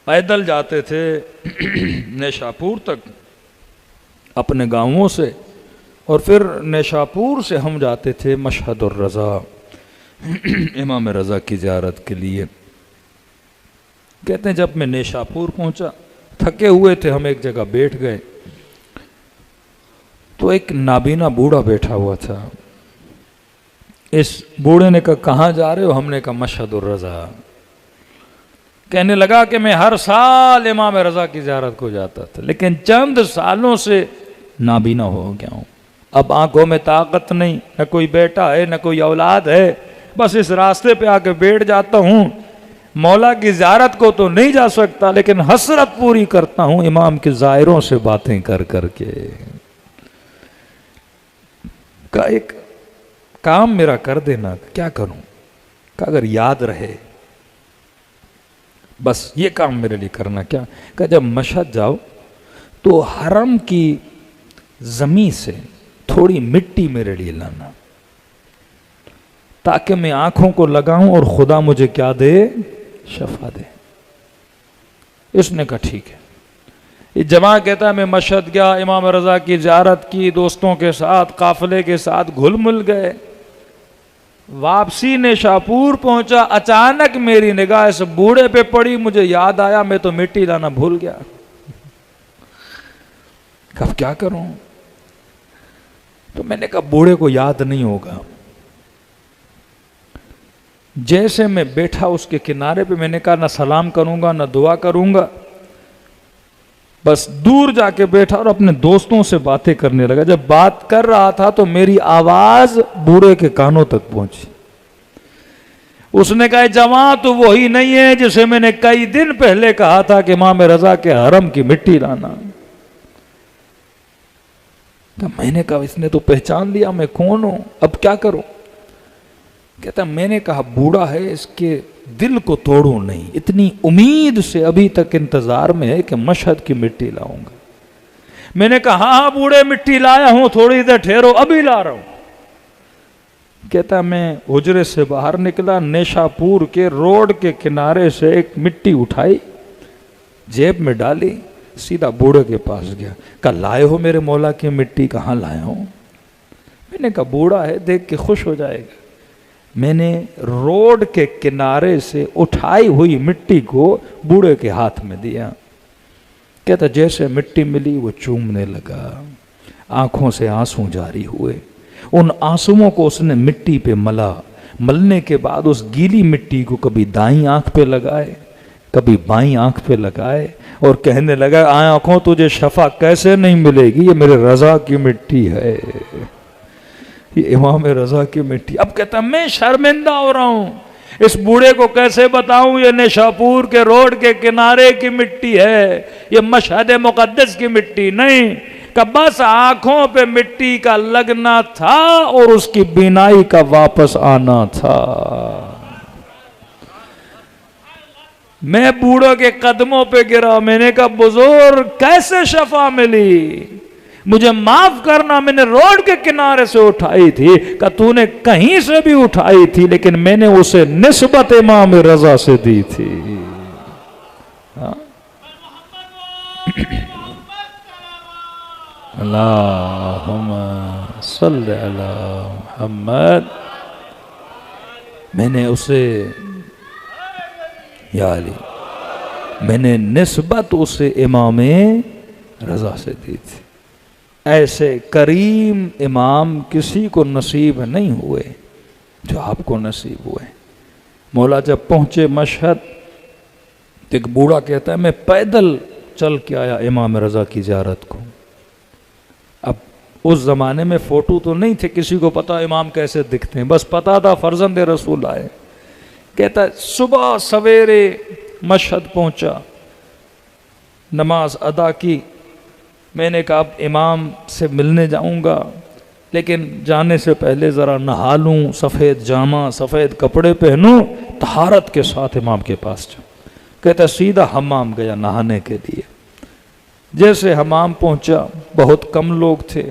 پیدل جاتے تھے نیشاپور تک اپنے گاؤں سے، اور پھر نیشاپور سے ہم جاتے تھے مشہد الرضا امام رضا کی زیارت کے لیے۔ کہتے ہیں جب میں نیشاپور پہنچا، تھکے ہوئے تھے، ہم ایک جگہ بیٹھ گئے تو ایک نابینا بوڑھا بیٹھا ہوا تھا۔ اس بوڑھے نے کہا کہاں جا رہے ہو؟ ہم نے کہا مشہد الرضا۔ کہنے لگا کہ میں ہر سال امام رضا کی زیارت کو جاتا تھا، لیکن چند سالوں سے نابینا ہو گیا ہوں، اب آنکھوں میں طاقت نہیں، نہ کوئی بیٹا ہے نہ کوئی اولاد ہے، بس اس راستے پہ آ کے بیٹھ جاتا ہوں، مولا کی زیارت کو تو نہیں جا سکتا لیکن حسرت پوری کرتا ہوں امام کے زائروں سے باتیں کر کر کے۔ کا ایک کام میرا کر دینا، کیا کروں؟ کہ اگر یاد رہے بس یہ کام میرے لیے کرنا۔ کیا کہ جب مشہد جاؤ تو حرم کی زمین سے تھوڑی مٹی میرے لیے لانا، تاکہ میں آنکھوں کو لگاؤں اور خدا مجھے کیا دے؟ شفا دے۔ اس نے کہا ٹھیک ہے۔ یہ جمع کہتا ہے میں مشہد گیا، امام رضا کی زیارت کی، دوستوں کے ساتھ قافلے کے ساتھ گھل مل گئے، واپسی نیشاپور پہنچا، اچانک میری نگاہ اس بوڑھے پہ پڑی، مجھے یاد آیا میں تو مٹی لانا بھول گیا، اب کیا کروں؟ تو میں نے کہا بوڑھے کو یاد نہیں ہوگا۔ جیسے میں بیٹھا اس کے کنارے پہ، میں نے کہا نہ سلام کروں گا نہ دعا کروں گا، بس دور جا کے بیٹھا اور اپنے دوستوں سے باتیں کرنے لگا۔ جب بات کر رہا تھا تو میری آواز بوڑھے کے کانوں تک پہنچی۔ اس نے کہا جوان تو وہی نہیں ہے جسے میں نے کئی دن پہلے کہا تھا کہ امام رضا کے حرم کی مٹی لانا۔ میں نے کہا اس نے تو پہچان لیا میں کون ہوں، اب کیا کروں؟ کہتا میں نے کہا بوڑھا ہے، اس کے دل کو توڑوں نہیں، اتنی امید سے ابھی تک انتظار میں ہے کہ مشہد کی مٹی لاؤں گا۔ میں نے کہا ہاں بوڑھے مٹی لایا ہوں، تھوڑی دیر ٹھہرو ابھی لا رہا ہوں۔ کہتا میں حجرے سے باہر نکلا، نیشاپور کے روڈ کے کنارے سے ایک مٹی اٹھائی، جیب میں ڈالی، سیدھا بوڑھے کے پاس گیا، کہا لائے ہو میرے مولا کی مٹی؟ کہاں لایا ہوں؟ میں نے کہا بوڑھا ہے دیکھ کے خوش ہو جائے گا۔ میں نے روڈ کے کنارے سے اٹھائی ہوئی مٹی کو بوڑھے کے ہاتھ میں دیا۔ کہتا جیسے مٹی ملی وہ چومنے لگا، آنکھوں سے آنسو جاری ہوئے، ان آنسوؤں کو اس نے مٹی پہ ملا، ملنے کے بعد اس گیلی مٹی کو کبھی دائیں آنکھ پہ لگائے کبھی بائیں آنکھ پہ لگائے اور کہنے لگا آنکھوں تجھے شفا کیسے نہیں ملے گی، یہ میرے رضا کی مٹی ہے، یہ امام رضا کی مٹی۔ اب کہتا میں شرمندہ ہو رہا ہوں، اس بوڑھے کو کیسے بتاؤں یہ نیشاپور کے روڈ کے کنارے کی مٹی ہے، یہ مشہد مقدس کی مٹی نہیں، کہ بس آنکھوں پہ مٹی کا لگنا تھا اور اس کی بینائی کا واپس آنا تھا۔ میں بوڑھوں کے قدموں پہ گرا، میں نے کہا بزرگ کیسے شفا ملی، مجھے معاف کرنا، میں نے روڈ کے کنارے سے اٹھائی تھی، کہ تو نے کہیں سے بھی اٹھائی تھی لیکن میں نے اسے نسبت امام رضا سے دی تھی۔ اللہم صلی علی محمد، میں نے اسے یا علی، میں نے نسبت اسے امام رضا سے دی تھی۔ ایسے کریم امام کسی کو نصیب نہیں ہوئے جو آپ کو نصیب ہوئے۔ مولا جب پہنچے مشہد، ایک بوڑھا کہتا ہے میں پیدل چل کے آیا امام رضا کی زیارت کو۔ اب اس زمانے میں فوٹو تو نہیں تھے، کسی کو پتا امام کیسے دکھتے ہیں، بس پتا تھا فرزند رسول آئے۔ کہتا ہے صبح سویرے مشہد پہنچا، نماز ادا کی، میں نے کہا اب امام سے ملنے جاؤں گا لیکن جانے سے پہلے ذرا نہا لوں، سفید جامہ سفید کپڑے پہنوں، طہارت کے ساتھ امام کے پاس جاؤں۔ کہتا سیدھا حمام گیا نہانے کے لیے۔ جیسے حمام پہنچا، بہت کم لوگ تھے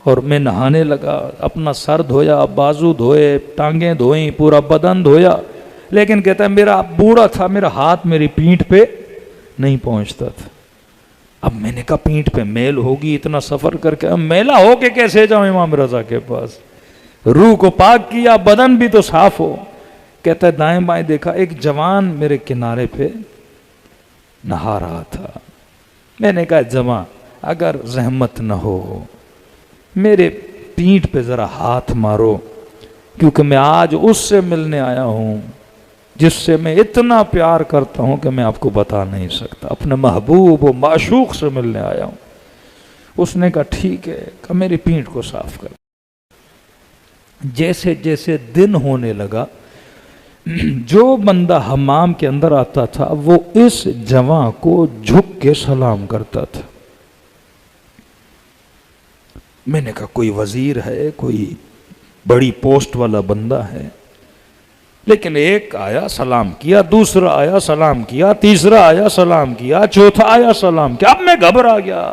اور میں نہانے لگا، اپنا سر دھویا، بازو دھوئے، ٹانگیں دھوئیں، پورا بدن دھویا، لیکن کہتا ہے میرا بوڑھا تھا، میرا ہاتھ میری پیٹھ پہ نہیں پہنچتا تھا۔ اب میں نے کہا پینٹ پہ میل ہوگی، اتنا سفر کر کے اب میلا ہو کے کیسے جاؤں امام رضا کے پاس؟ روح کو پاک کیا، بدن بھی تو صاف ہو۔ کہتا ہے دائیں بائیں دیکھا، ایک جوان میرے کنارے پہ نہا رہا تھا۔ میں نے کہا جوان اگر زحمت نہ ہو میرے پینٹ پہ ذرا ہاتھ مارو، کیونکہ میں آج اس سے ملنے آیا ہوں جس سے میں اتنا پیار کرتا ہوں کہ میں آپ کو بتا نہیں سکتا، اپنے محبوب و معشوق سے ملنے آیا ہوں۔ اس نے کہا ٹھیک ہے، کہ میری پینٹ کو صاف کر۔ جیسے جیسے دن ہونے لگا، جو بندہ حمام کے اندر آتا تھا وہ اس جوان کو جھک کے سلام کرتا تھا۔ میں نے کہا کوئی وزیر ہے، کوئی بڑی پوسٹ والا بندہ ہے، لیکن ایک آیا سلام کیا، دوسرا آیا سلام کیا، تیسرا آیا سلام کیا، چوتھا آیا سلام کیا۔ اب میں گھبرا گیا،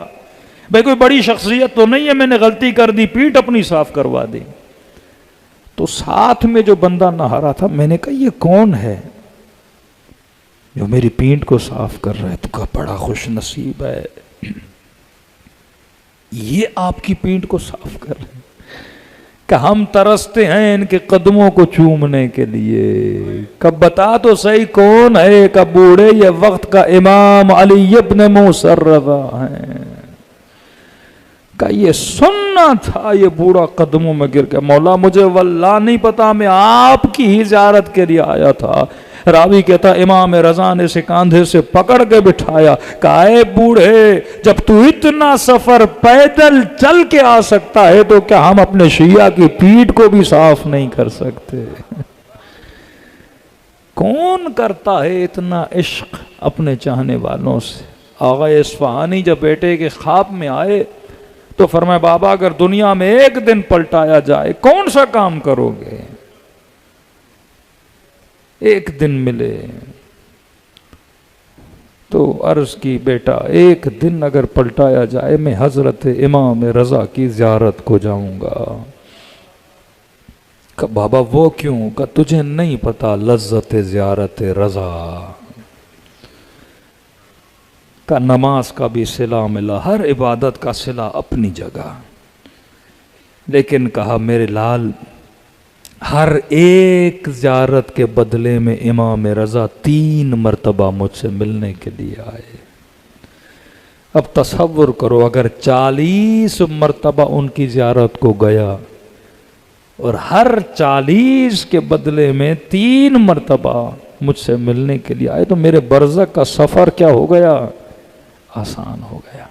بھئی کوئی بڑی شخصیت تو نہیں ہے، میں نے غلطی کر دی، پیٹ اپنی صاف کروا دی۔ تو ساتھ میں جو بندہ نہا رہا تھا، میں نے کہا یہ کون ہے جو میری پینٹ کو صاف کر رہا ہے؟ تو کہا بڑا خوش نصیب ہے، یہ آپ کی پینٹ کو صاف کر رہے ہیں، کہ ہم ترستے ہیں ان کے قدموں کو چومنے کے لیے۔ کب بتا تو صحیح کون ہے؟ کہ بوڑھے یہ وقت کا امام علی ابن موسیٰ الرضا ہیں۔ کہ یہ سننا تھا، یہ بوڑھا قدموں میں گر کے مولا مجھے واللہ نہیں پتا، میں آپ کی ہی زیارت کے لیے آیا تھا۔ راوی کہتا امام رضا نے اسے کاندھے سے پکڑ کے بٹھایا، کہا اے بوڑھے جب تو اتنا سفر پیدل چل کے آ سکتا ہے تو کیا ہم اپنے شیعہ کی پیٹھ کو بھی صاف نہیں کر سکتے؟ کون کرتا ہے اتنا عشق اپنے چاہنے والوں سے؟ آغا اصفہانی جب بیٹے کے خواب میں آئے تو فرمایا بابا اگر دنیا میں ایک دن پلٹایا جائے کون سا کام کرو گے؟ ایک دن ملے تو عرض کی بیٹا ایک دن اگر پلٹایا جائے میں حضرت امام رضا کی زیارت کو جاؤں گا۔ کہ بابا وہ کیوں؟ کہ تجھے نہیں پتا لذت زیارت رضا کا، نماز کا بھی صلہ ملا، ہر عبادت کا صلہ اپنی جگہ، لیکن کہا میرے لال ہر ایک زیارت کے بدلے میں امام رضا 3 مرتبہ مجھ سے ملنے کے لیے آئے۔ اب تصور کرو اگر 40 مرتبہ ان کی زیارت کو گیا اور ہر 40 کے بدلے میں 3 مرتبہ مجھ سے ملنے کے لیے آئے تو میرے برزخ کا سفر کیا ہو گیا؟ آسان ہو گیا۔